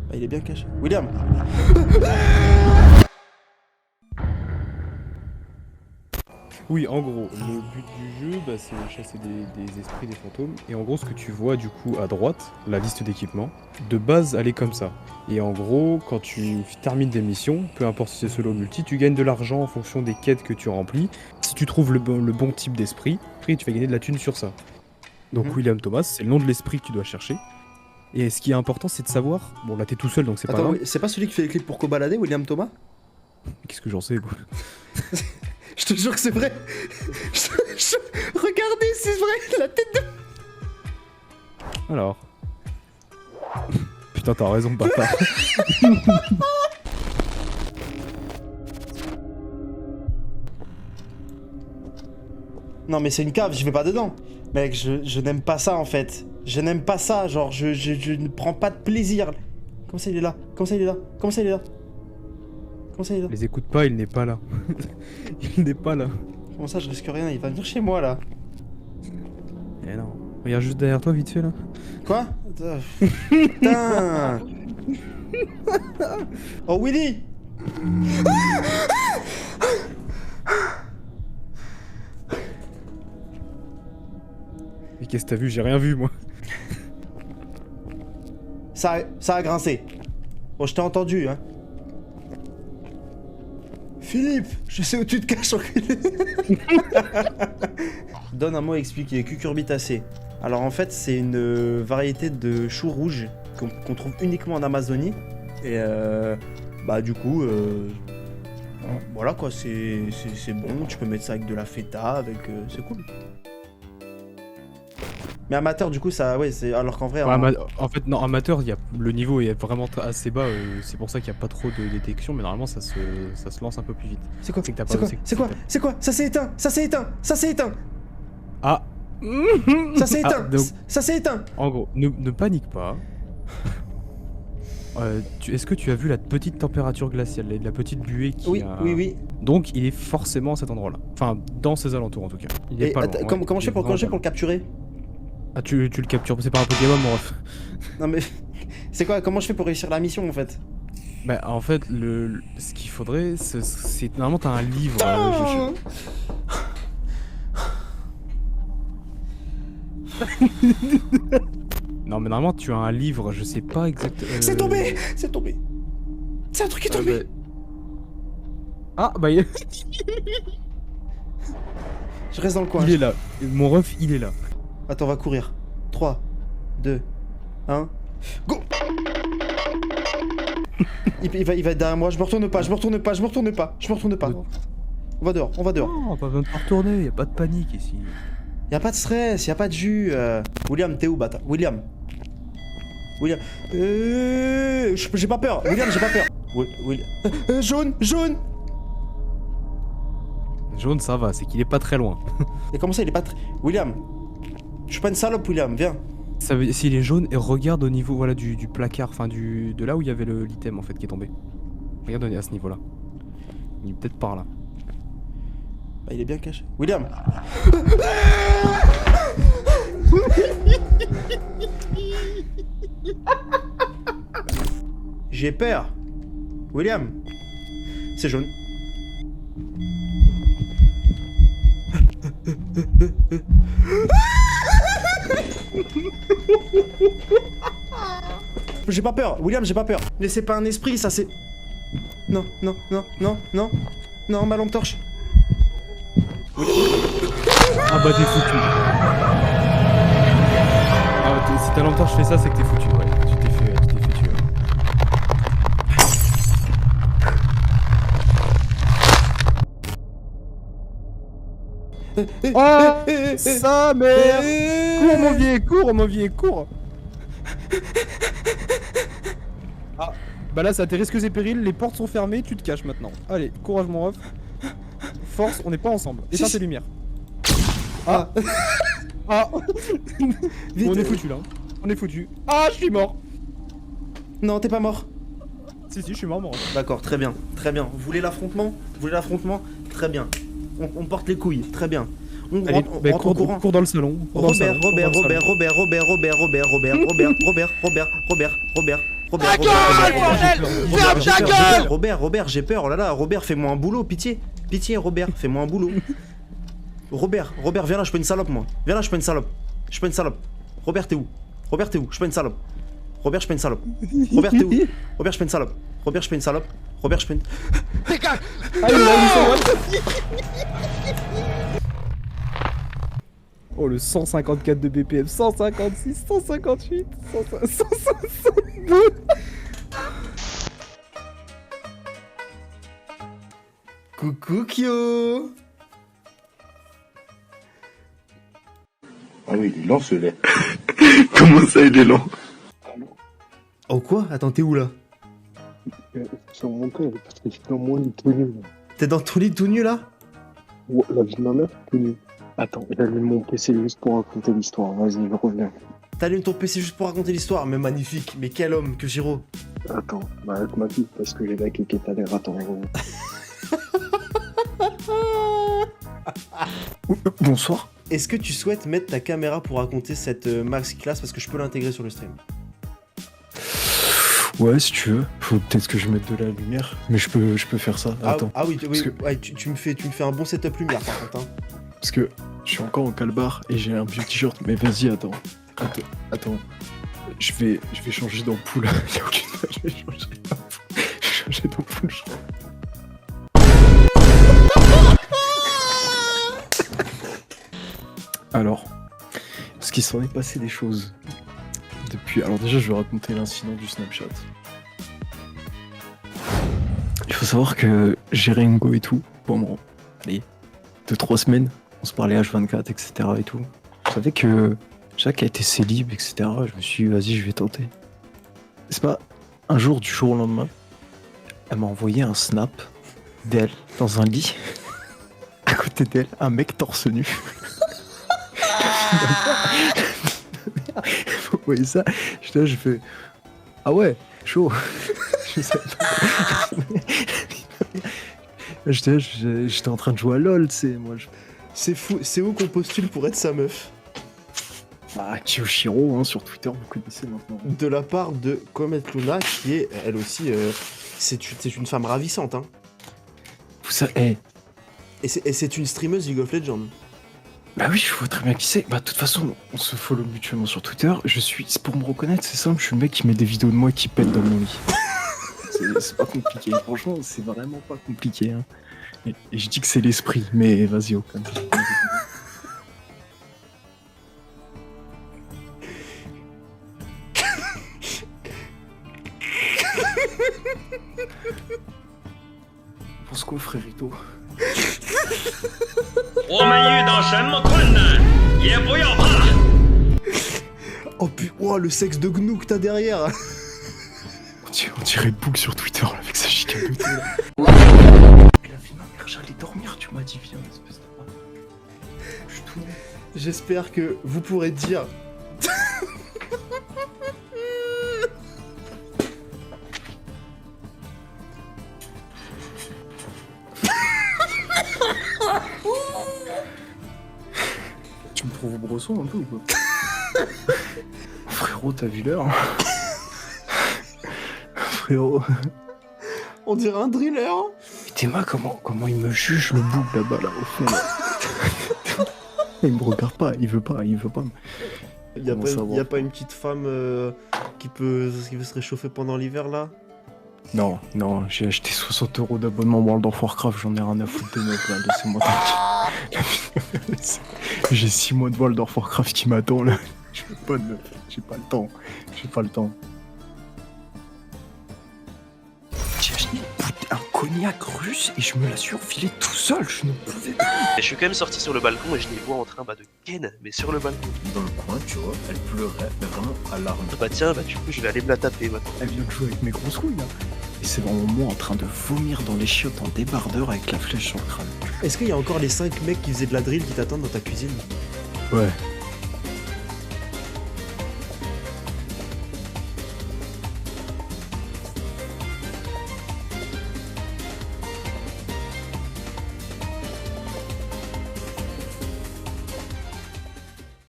Bah, il est bien caché. William. Oui, en gros, le but du jeu, c'est chasser des esprits, des fantômes. Et en gros, ce que tu vois du coup à droite, la liste d'équipements, de base, elle est comme ça. Et en gros, quand tu termines des missions, peu importe si c'est solo ou multi, tu gagnes de l'argent en fonction des quêtes que tu remplis. Si tu trouves le bon type d'esprit, après, tu vas gagner de la thune sur ça. Donc William Thomas, c'est le nom de l'esprit que tu dois chercher. Et ce qui est important, c'est de savoir... Bon, là, t'es tout seul, donc c'est pas Attends, grave. oui, c'est pas celui qui fait les clips pour Cobaladé, William Thomas? Qu'est-ce que j'en sais, moi. Je te jure que c'est vrai. Regardez, c'est vrai, la tête de... Alors... Putain, t'as raison, bâtard. Non mais c'est une cave, je vais pas dedans. Mec, je n'aime pas ça en fait. Je n'aime pas ça, genre je ne prends pas de plaisir. Comment ça il est là? Comment ça il est là? Comment ça il est là? Comment ça il est là? Les écoute pas, il n'est pas là. Il n'est pas là. Comment ça je risque rien? Il va venir chez moi là. Eh non. Regarde juste derrière toi, vite fait là. Quoi? Putain. Oh Willy. Mais qu'est-ce que t'as vu? J'ai rien vu moi. Ça a grincé. Bon, je t'ai entendu, hein. Philippe, je sais où tu te caches, enculé. Donne un mot expliqué. Cucurbitacé. Alors en fait, c'est une variété de chou rouge qu'on trouve uniquement en Amazonie. Et bah du coup, voilà quoi, c'est bon. Tu peux mettre ça avec de la feta, avec, c'est cool. Mais amateur, du coup, ça, ouais, c'est alors qu'en vrai, Ouais, en fait, non, amateur, le niveau est vraiment assez bas. C'est pour ça qu'il n'y a pas trop de détection, mais normalement, ça se lance un peu plus vite. c'est quoi? C'est que t'as C'est pas- quoi? C'est quoi? C'est quoi? Ça s'est éteint! Ça s'est éteint! Ça s'est éteint! Ah. Ça s'est Ah, éteint! donc, Ça s'est éteint! en gros, ne panique pas. Est-ce que tu as vu la petite température glaciale, la petite buée qui Oui, a... oui, oui. Donc, il est forcément à cet endroit-là. Enfin, dans ses alentours en tout cas. Il est Et pas attends, loin. comment je fais pour le capturer? Ah, tu le captures, c'est pas un Pokémon, mon ref. Non mais c'est quoi? Comment je fais pour réussir la mission en fait? Bah, en fait, ce qu'il faudrait, c'est. Normalement, t'as un livre. Non, mais normalement, tu as un livre, je sais pas exactement. C'est tombé! C'est tombé! C'est un truc qui est tombé! Ah, bah, il Je reste dans le coin. est là. Mon ref, il est là. Attends, on va courir. 3, 2, 1. Go! il va être derrière moi, je me retourne pas. On va dehors. Non, pas besoin de te retourner, y a pas de panique ici. Y'a pas de stress, y'a pas de jus. William, t'es où, bâtard? William. J'ai pas peur. William, j'ai pas peur. William. Jaune. Jaune, ça va, c'est qu'il est pas très loin. Et comment ça, il est pas très... William. Je suis pas une salope, William, viens. S'il est jaune, et regarde au niveau voilà, du placard, enfin de là où il y avait l'item en fait qui est tombé. Regarde à ce niveau-là. Il est peut-être par là. Bah, il est bien caché. William. J'ai peur. William. C'est jaune. J'ai pas peur, William, j'ai pas peur. Mais c'est pas un esprit, ça c'est... Non, ma lampe torche. Ah bah t'es foutu. Ah, si ta lampe torche fait ça, c'est que t'es foutu, ouais. Tu t'es foutu. Oh, sa mère! Cours mon vieil, cours! Ah, bah là, ça a tes risques et périls, les portes sont fermées, tu te caches maintenant. Allez, courage mon ref. Force, on n'est pas ensemble. Éteins tes lumières. Ah! Ah! Vite. On est foutu là. On est foutu. Ah, je suis mort! Non, t'es pas mort. Si, je suis mort, mon ref. D'accord, très bien. Vous voulez l'affrontement? Très bien. On porte les couilles, très bien. On Allez, bah, rentre en courant. cours dans le salon. Robert. Robert, Ta gueule, bordel! Ferme ta gueule! Robert, j'ai peur, oh là là, Robert, fais-moi un boulot, pitié. Pitié, Robert, fais-moi un boulot. Robert, viens là, je suis pas une salope, moi. Viens là, je suis pas une salope. Je suis pas une salope. Robert, t'es où? Robert, t'es où? Je suis pas une salope. Robert, je suis pas une salope. Robert, t'es où? Robert, je suis pas une salope. Robert, je suis pas une salope. Robert, je suis pas une... Dégage! Ah, il a mis son Oh, le 154 de BPM, 156, 158, 162. Coucou Kyo. Ah oui, il est lent ce lait. Comment ça, il est lent? Oh quoi? Attends, t'es où là? Sur mon cœur, parce que je suis dans mon lit tout nu. T'es dans ton lit tout nu là? Ouais, la vie de ma mère, tout nu. Attends, j'allume mon PC juste pour raconter l'histoire. Vas-y, je reviens. T'allumes ton PC juste pour raconter l'histoire, mais magnifique, mais quel homme que Giro. Attends, bah avec ma fille, parce que j'ai la kékette à l'air. Attends, Bonsoir. Est-ce que tu souhaites mettre ta caméra pour raconter cette masterclass parce que je peux l'intégrer sur le stream? Ouais, si tu veux. Faut peut-être que je mette de la lumière, mais je peux faire ça. Attends. Ah oui, Parce que- ouais, tu me fais un bon setup lumière par contre. Hein. Parce que je suis encore en calbar et j'ai un vieux t-shirt. Mais vas-y, attends. Je vais changer d'ampoule. Y'a aucune... Je vais changer d'ampoule. Alors, parce qu'il s'en est passé des choses depuis... Alors déjà, je vais raconter l'incident du Snapchat. Il faut savoir que gérer une go et tout, pendant, allez, 2-3 semaines, on se parlait H24, etc. et tout. Je savais que Jacques a été célib, etc. Je me suis dit, vas-y, je vais tenter. C'est pas un jour, du jour au lendemain, elle m'a envoyé un snap d'elle dans un lit. À côté d'elle, un mec torse nu. Vous voyez ça? J'étais là, je fais ah ouais, chaud. Je savais pas. J'étais en train de jouer à LoL, tu sais, moi. C'est fou, c'est où qu'on postule pour être sa meuf? Ah, Kiyoshiro, hein, sur Twitter, vous connaissez maintenant. De la part de Comet Luna, qui est elle aussi, c'est une femme ravissante, hein. Vous savez, Et c'est une streameuse League of Legends. bah oui, je vois très bien qui c'est. Bah, de toute façon, on se follow mutuellement sur Twitter. C'est pour me reconnaître, c'est simple, je suis le mec qui met des vidéos de moi qui pète dans mon lit. C'est pas compliqué, franchement, c'est vraiment pas compliqué. Hein. Et je dis que c'est l'esprit, mais vas-y, aucun. Pense quoi, frérito? 我们遇到什么困难也不要怕。 Oh putain, oh, le sexe de gnou que t'as derrière. On dirait Book sur Twitter là, avec sa chicaneté là. Il a vu ma mère, j'allais dormir, tu m'as dit viens, espèce de rat. Je suis tout nu. J'espère que vous pourrez dire. Tu me trouves au brosson un peu ou pas? Frérot, t'as vu l'heure? Frérot. On dirait un driller. Et Théma, comment il me juge le bout là-bas, là, au fond là. Il me regarde pas, il veut pas. Y a Comment pas, savoir? y a pas une petite femme qui veut se réchauffer pendant l'hiver là? Non, j'ai acheté 60 € d'abonnement World of Warcraft, j'en ai rien à foutre de meuf là, laissez-moi tranquille. J'ai 6 mois de World of Warcraft qui m'attend là. Je veux pas de meuf, j'ai pas le temps. J'ai acheté un cognac russe et je me l'ai surfilé tout seul, je ne pouvais pas. Et je suis quand même sorti sur le balcon et je les vois en train de ken, mais sur le balcon. Dans le coin, tu vois, elle pleurait, mais vraiment à larmes. Bah tiens, bah du coup je vais aller me la taper maintenant. Elle vient de jouer avec mes grosses couilles là. Et c'est vraiment moi en train de vomir dans les chiottes en débardeur avec la flèche sur le crâne. Est-ce qu'il y a encore les 5 mecs qui faisaient de la drill qui t'attendent dans ta cuisine? Ouais,